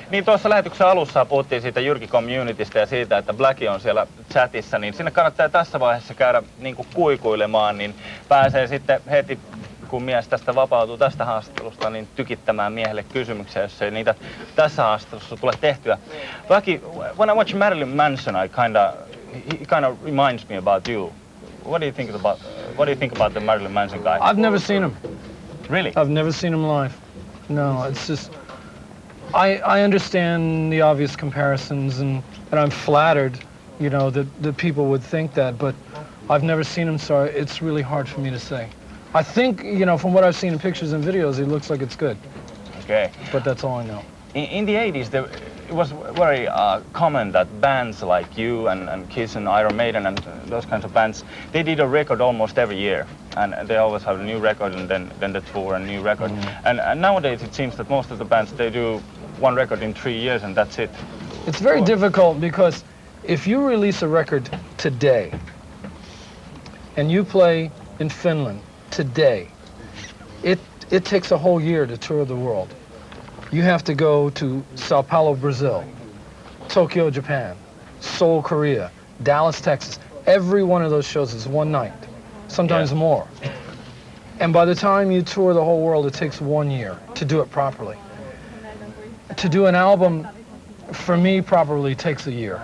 Niin tuossa lähetyksen alussa puhuttiin siitä Jyrki Communitystä ja siitä, että Blackie on siellä chatissa, niin sinne kannattaa tässä vaiheessa käydä niin kuin kuikuilemaan, niin pääsee sitten heti, kun mies tästä vapautuu tästä haastattelusta, niin tykittämään miehelle kysymyksiä, jos ei niitä tässä haastattelussa tule tehtyä. Blackie, when I watch Marilyn Manson, he kind of reminds me about you. What do you think about the Marilyn Manson guy? I've never seen him. Really? I've never seen him live. No, it's just, I understand the obvious comparisons and I'm flattered, you know, that people would think that, but I've never seen him, so it's really hard for me to say. I think, you know, from what I've seen in pictures and videos, he looks like it's good. Okay. But that's all I know. In the 80s, it was very common that bands like you and Kiss and Iron Maiden and those kinds of bands, they did a record almost every year. And they always have a new record and then the tour and new record. And nowadays it seems that most of the bands, they do one record in 3 years and that's it. It's very difficult because if you release a record today and you play in Finland today, it takes a whole year to tour the world. You have to go to Sao Paulo, Brazil, Tokyo, Japan, Seoul, Korea, Dallas, Texas. Every one of those shows is one night, sometimes more. And by the time you tour the whole world, it takes 1 year to do it properly. To do an album, for me, properly takes a year.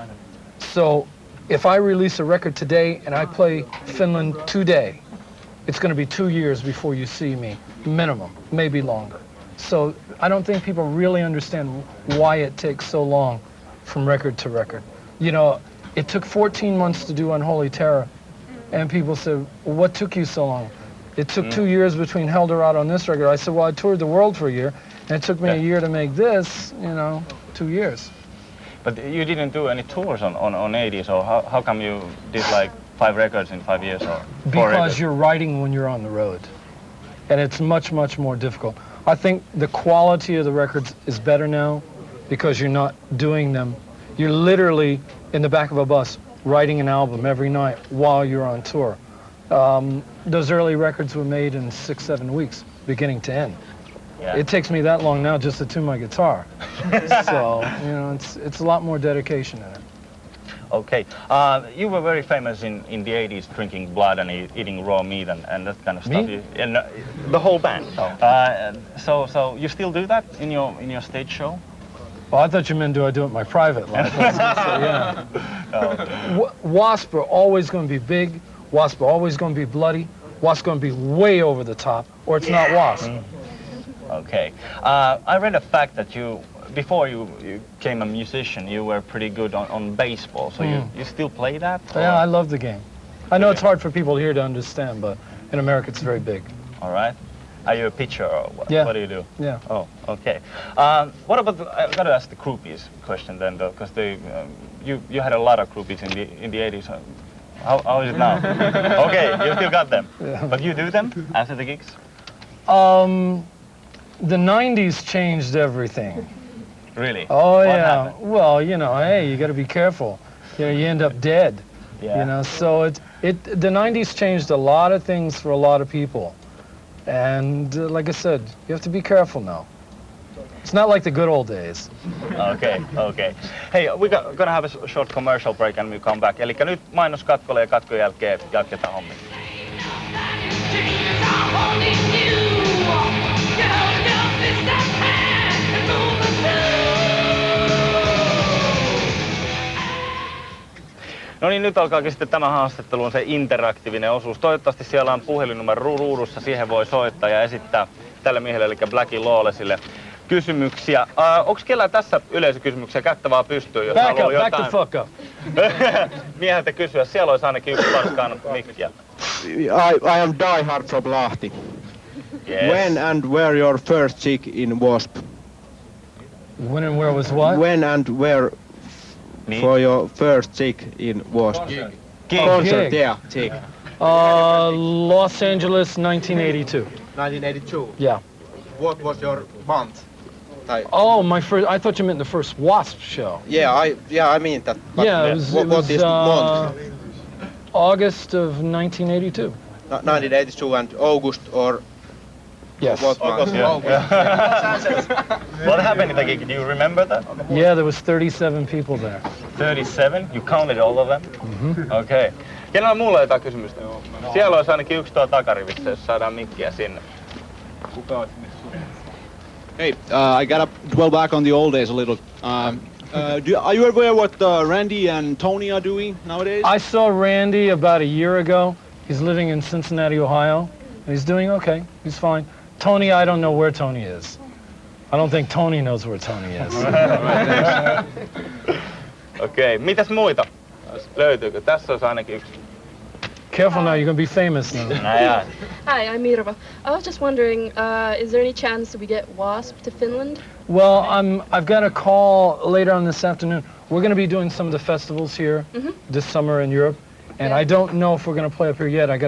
So if I release a record today and I play Finland today, it's going to be 2 years before you see me, minimum, maybe longer. So I don't think people really understand why it takes so long from record to record. You know, it took 14 months to do Unholy Terror, and people said, well, what took you so long? It took 2 years between Helldorado and this record. I said, well, I toured the world for a year, and it took me a year to make this, you know, 2 years. But you didn't do any tours on 80s, so how come you did like 5 records in 5 years? Or because you're writing when you're on the road, and it's much, much more difficult. I think the quality of the records is better now because you're not doing them. You're literally in the back of a bus writing an album every night while you're on tour. Those early records were made in 6-7 weeks, beginning to end. Yeah. It takes me that long now just to tune my guitar. So, you know, it's a lot more dedication in it. Okay. You were very famous in the 80s, drinking blood and eating raw meat and that kind of stuff. Me? And the whole band. Oh. So you still do that in your stage show? Well, I thought you meant do I do it in my private life. Yeah. Oh. W.A.S.P are always going to be big. W.A.S.P are always going to be bloody. W.A.S.P going to be way over the top, or it's not W.A.S.P. Okay. I read a fact that before you became a musician, you were pretty good on baseball. So you still play that? Or? Yeah, I love the game. I know it's hard for people here to understand, but in America it's very big. All right. Are you a pitcher or what? Yeah. What do you do? Yeah. Oh, okay. What about I've got to ask the groupies question then, though, because you had a lot of groupies in the 80s. How is it now? Okay, you still got them. Yeah. But you do them after the gigs? The 90s changed everything. Really? Oh, What yeah. happened? Well, you know, hey, you got to be careful. You know, you end up dead. Yeah. You know, so the 90s changed a lot of things for a lot of people. And like I said, you have to be careful now. It's not like the good old days. Okay, okay. Hey, we're gonna have a short commercial break and we come back. Elikkä nyt mainoskatkolle ja katkon jälkeen jatketaan hommia. No niin, nyt alkaakin sitten tämä haastattelu, on se interaktiivinen osuus. Toivottavasti siellä on puhelinnumero ruudussa, siihen voi soittaa ja esittää tälle miehelle, eli Blackie Lawlessille, kysymyksiä. Onko kellään tässä yleisökysymyksiä? Kättä vaan pystyy, jos Back haluaa up, jotain. back the fuck up. Mieheltä kysyä, siellä olisi ainakin yksi parskaan mikkiä. I am diehard from Lahti. Yes. When and where your first gig in W.A.S.P? When and where was what? When and where for your first gig in W.A.S.P? Gig. Concert, Gig. yeah, gig. Los Angeles, 1982. 1982. Yeah. What was your month? Oh, my first. I thought you meant the first W.A.S.P show. Yeah, I mean that. But Yeah, it was, what is month? August of 1982. 1982 and August or Yes. What month? What happened at the gig? Do you remember that? Yeah, there was 37 people there. 37? You counted all of them? Okei. Okay. Kenellä on mulla jotain kysymystä? Siellä olisi ainakin yksi tuolla takarivissä, jos saadaan mikkiä sinne. Hey, I gotta dwell back on the old days a little. Are you aware what Randy and Tony are doing nowadays? I saw Randy about a year ago. He's living in Cincinnati, Ohio, and he's doing okay. He's fine. Tony, I don't know where Tony is. I don't think Tony knows where Tony is. Okei, mitäs muita? Löytyykö? Tässä olisi ainakin yksi. Careful now, you're gonna be famous now. Näin. Hi, I'm Mirva. I was just wondering, is there any chance we get W.A.S.P to Finland? Well, I've got a call later on this afternoon. We're gonna be doing some of the festivals here this summer in Europe, and I don't know if we're gonna play up here yet. I'm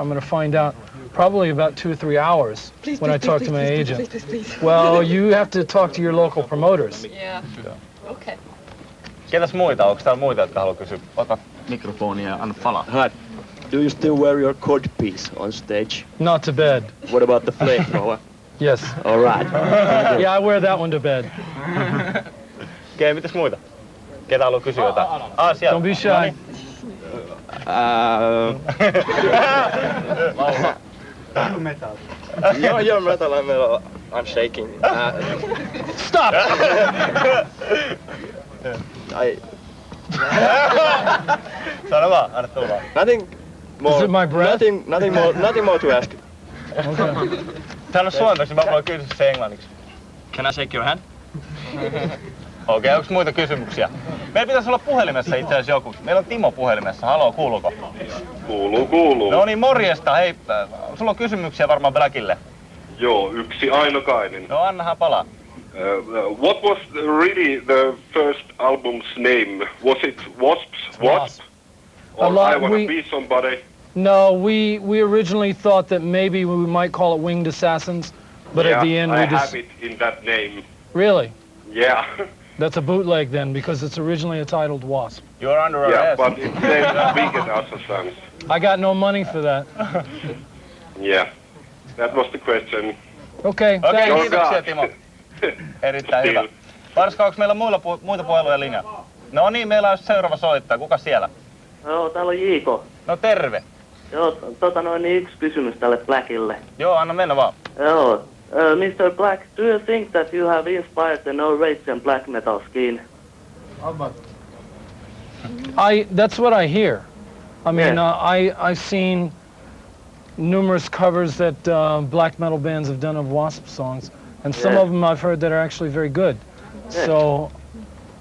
gonna find out probably about 2 or 3 hours when I talk to my agent. Please. Well, you have to talk to your local promoters. Yeah. Okay. Ketäs muita? Onko täällä muita, jotka haluaa kysyä? Ota mikrofonia ja anna palaa. Hi. Do you still wear your codpiece on stage? Not to bed. What about the flamethrower? Yes. All right. Yeah, I wear that one to bed. Okei, mitäs muita? Ketä haluaa kysyä jotain? Sieltä. Don't be shy. Noniin. Your metal, I'm shaking. Stop! Sano vaan, anna tulla. Nothing more. Is it my breath? Nothing more to ask. Okay. Tää on suomeksi, mä voin kysyä se englanniksi. Can I shake your hand? Okei, onks muita kysymyksiä? Meillä pitäisi olla puhelimessa itse asiassa joku. Meillä on Timo puhelimessa. Haloo, kuuluuko? Kuuluu. No niin, morjesta. Hei, sulla on kysymyksiä varmaan Blackille. Joo, yksi ainokainen. No annahan palaa. What was really the first album's name? Was it W.A.S.P? W.A.S.P. Or A lot- I Wanna we- Be Somebody? No, we originally thought that maybe we might call it Winged Assassins, but at the end I we have it in that name. Really? Yeah. That's a bootleg then, because it's originally titled W.A.S.P. You're under Yeah, arrest. but it says Wicked Assassins. I got no money for that. Yeah. That was the question. Okay, Okei, thanks. kiitoksia Timo. Erittäin hyvä. Varska, onko meillä muita puheluja linjalla? No niin, meillä on seuraava soittaja. Kuka siellä? Joo, täällä on Jiiko. No terve. Joo, niin yksi kysymys tälle Blackille. Joo, anna mennä vaan. Joo, Mr. Black, do you think that you have inspired the Norwegian black metal scene? That's what I hear. I mean, Yeah. I've seen numerous covers that black metal bands have done of W.A.S.P. songs, and some Yeah. of them I've heard that are actually very good. Yeah. So,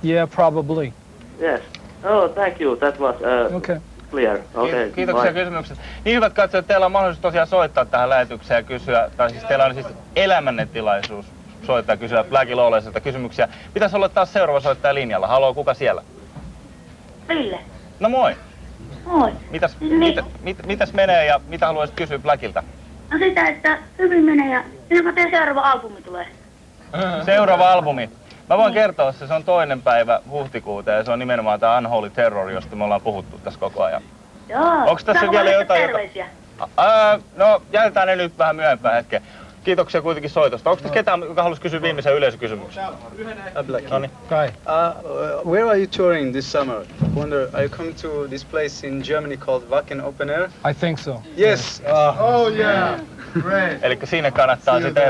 yeah, probably. Yes. Oh, thank you. That was Okay. clear. Okay. Kiitoksia bye. kysymyksestä. Niin hyvät katsojat, teillä on mahdollisuus tosiaan soittaa tähän lähetykseen ja kysyä, tai siis teillä on siis elämänne tilaisuus soittaa ja kysyä Blackie Lawlessilta kysymyksiä. Pitäisi olla taas seuraava soittaja linjalla. Haloo, kuka siellä? Ville. No moi. Moi. Mitäs menee ja mitä haluaisit kysyä Blackilta? No sitä, että hyvin menee ja milloin teidän seuraava albumi tulee? Seuraava albumi. Mä voin kertoa, se on 2. päivä huhtikuuta ja se on nimenomaan tää Unholy Terror, josta me ollaan puhuttu tässä koko ajan. Joo. Onks tässä Saanko vielä mä jotain, terveisiä? No, jätetään ne nyt vähän myöhempään hetken. Kiitoksia kuitenkin soitosta. Onko tässä ketään, joka haluaisi kysyä viimeisen yleisökysymyksen? Noniin. Hi. Where are you touring this summer? Wonder, are you coming to this place in Germany called Wacken Open Air? I think so. Yes. Oh yeah. Great. Elikkä siinä kannattaa sitten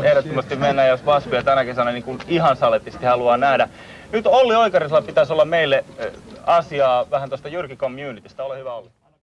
ehdottomasti mennä, jos W.A.S.Pia tänä kesänä niin kuin ihan saletisti haluaa nähdä. Nyt Olli Oikarisella pitäisi olla meille asiaa vähän tuosta Jyrki Communitystä. Ole hyvä, Olli.